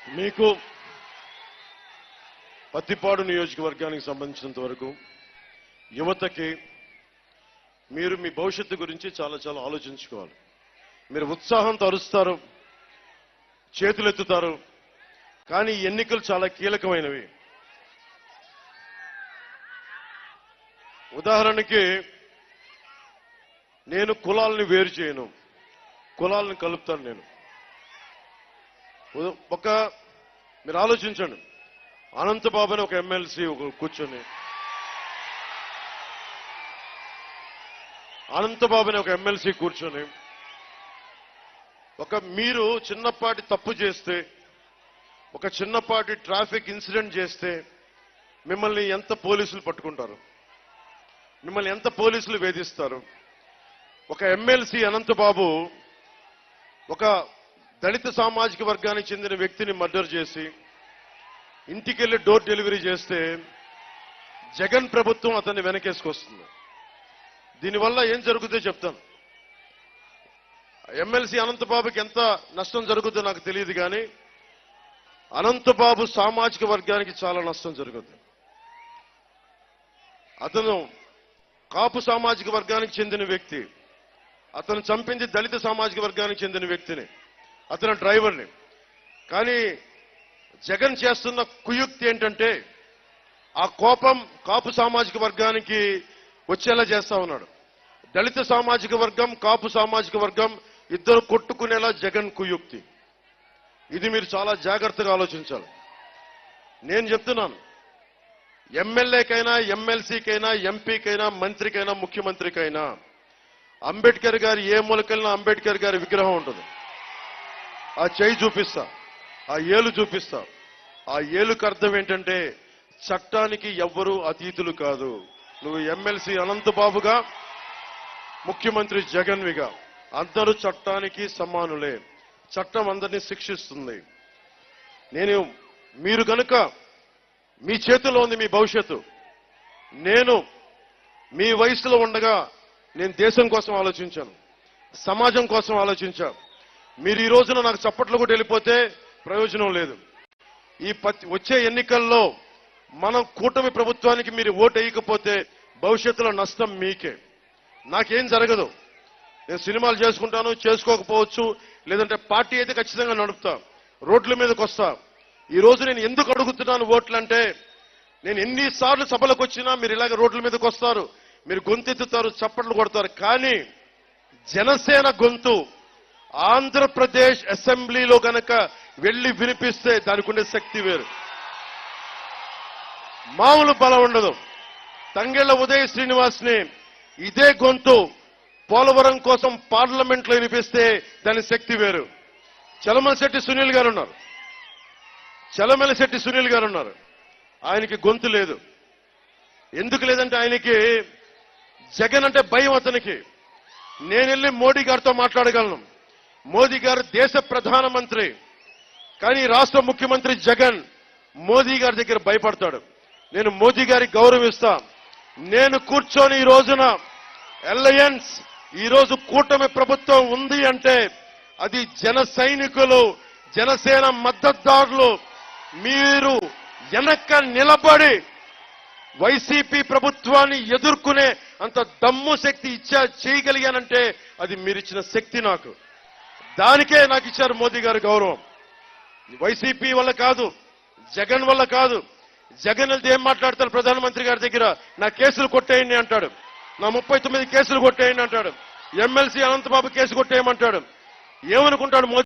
మీకు పత్తిపాడు నియోజకవర్గానికి సంబంధించినంత వరకు యువతకి మీరు మీ భవిష్యత్తు గురించి చాలా ఆలోచించుకోవాలి. మీరు ఉత్సాహంతో అరుస్తారు, చేతులెత్తుతారు, కానీ ఎన్నికలు చాలా కీలకమైనవి. ఉదాహరణకి నేను కులాలని వేరు చేయను, కులాలను కలుపుతాను. నేను మీరు ఆలోచించండి, అనంతబాబు అని ఒక ఎమ్మెల్సీ కూర్చొని మీరు చిన్నపాటి తప్పు చేస్తే, ఒక చిన్నపాటి ట్రాఫిక్ ఇన్సిడెంట్ చేస్తే మిమ్మల్ని ఎంత పోలీసులు పట్టుకుంటారు, మిమ్మల్ని ఎంత పోలీసులు వేధిస్తారు. ఒక ఎమ్మెల్సీ అనంతబాబు ఒక దళిత సామాజిక వర్గానికి చెందిన వ్యక్తిని మర్డర్ చేసి ఇంటికెళ్లి డోర్ డెలివరీ చేస్తే జగన్ ప్రభుత్వం అతన్ని వెనకేసుకొస్తుంది. దీనివల్ల ఏం జరుగుతుందో చెప్తాను. ఎమ్మెల్సీ అనంతబాబుకి ఎంత నష్టం జరుగుతుందో నాకు తెలియదు, కానీ అనంతబాబు సామాజిక వర్గానికి చాలా నష్టం జరుగుతుంది. అతను కాపు సామాజిక వర్గానికి చెందిన వ్యక్తి, అతను చంపింది దళిత సామాజిక వర్గానికి చెందిన వ్యక్తిని, అతను డ్రైవర్ని. కానీ జగన్ చేస్తున్న కుయుక్తి ఏంటంటే ఆ కోపం కాపు సామాజిక వర్గానికి వచ్చేలా చేస్తా ఉన్నాడు. దళిత సామాజిక వర్గం, కాపు సామాజిక వర్గం ఇద్దరు కొట్టుకునేలా జగన్ కుయుక్తి. ఇది మీరు చాలా జాగ్రత్తగా ఆలోచించాలి. నేను చెప్తున్నాను, ఎమ్మెల్యేకైనా, ఎమ్మెల్సీకైనా, ఎంపీకైనా, మంత్రికైనా, ముఖ్యమంత్రికైనా అంబేద్కర్ గారి ఏ మూలకెళ్ళినా అంబేద్కర్ గారి విగ్రహం ఉంటుంది. ఆ చేయి చూపిస్తా, ఆ ఏలు చూపిస్తా. ఆ ఏలుకు అర్థం ఏంటంటే చట్టానికి ఎవ్వరూ అతీతులు కాదు. నువ్వు ఎమ్మెల్సీ అనంతబాబుగా, ముఖ్యమంత్రి జగన్విగా అందరూ చట్టానికి సమానులే. చట్టం అందరినీ శిక్షిస్తుంది. మీరు గనుక మీ చేతిలో ఉంది మీ భవిష్యత్తు. నేను మీ వయసులో ఉండగా నేను దేశం కోసం ఆలోచించాను, సమాజం కోసం ఆలోచించాను. మీరు ఈ రోజున నాకు చప్పట్లు కూడా వెళ్ళిపోతే ప్రయోజనం లేదు. వచ్చే ఎన్నికల్లో మనం కూటమి ప్రభుత్వానికి మీరు ఓటు వేయకపోతే భవిష్యత్తులో నష్టం మీకే. నాకేం జరగదు. నేను సినిమాలు చేసుకుంటాను, చేసుకోకపోవచ్చు, లేదంటే పార్టీ అయితే ఖచ్చితంగా నడుపుతా, రోడ్ల మీదకి వస్తా. ఈ రోజు నేను ఎందుకు అడుగుతున్నాను ఓట్లు అంటే, నేను ఎన్నిసార్లు సభలకు వచ్చినా మీరు ఇలాగ రోడ్ల మీదకి వస్తారు, మీరు గొంతెత్తుతారు, చప్పట్లు కొడతారు. కానీ జనసేన గొంతు ఆంధ్రప్రదేశ్ అసెంబ్లీలో గనక వెళ్లి వినిపిస్తే దానికి ఉండే శక్తి వేరు, మామూలు బలం ఉండదు. తంగెళ్ల ఉదయ్ శ్రీనివాస్ని ఇదే గొంతు పోలవరం కోసం పార్లమెంట్ లో వినిపిస్తే దాని శక్తి వేరు. చలమలశెట్టి సునీల్ గారు ఉన్నారు. ఆయనకి గొంతు లేదు. ఎందుకు లేదంటే ఆయనకి జగన్ అంటే భయం. అతనికి నేను వెళ్ళి మోడీ గారితో మాట్లాడగలను. మోదీ గారు దేశ ప్రధానమంత్రి, కానీ రాష్ట్ర ముఖ్యమంత్రి జగన్ మోదీ గారి దగ్గర భయపడతాడు. నేను మోదీ గారికి గౌరవిస్తా. నేను కూర్చొని ఈ రోజున అలయన్స్, ఈ రోజు కూటమి ప్రభుత్వం ఉంది అంటే అది జన సైనికులు, జనసేన మద్దతుదారులు మీరు వెనక్క నిలబడి వైసీపీ ప్రభుత్వాన్ని ఎదుర్కొనే అంత దమ్ము శక్తి చేయగలిగానంటే అది మీరిచ్చిన శక్తి నాకు. దానికే నాకు ఇచ్చారు మోదీ గారి గౌరవం. వైసీపీ వల్ల కాదు, జగన్ వల్ల కాదు. జగన్ వెళ్తే ఏం మాట్లాడతారు ప్రధానమంత్రి గారి దగ్గర? నా కేసులు కొట్టేయండి అంటాడు, నా 39 కేసులు కొట్టేయండి అంటాడు, ఎమ్మెల్సీ అనంతబాబు కేసు కొట్టేయమంటాడు. ఏమనుకుంటాడు మోదీ?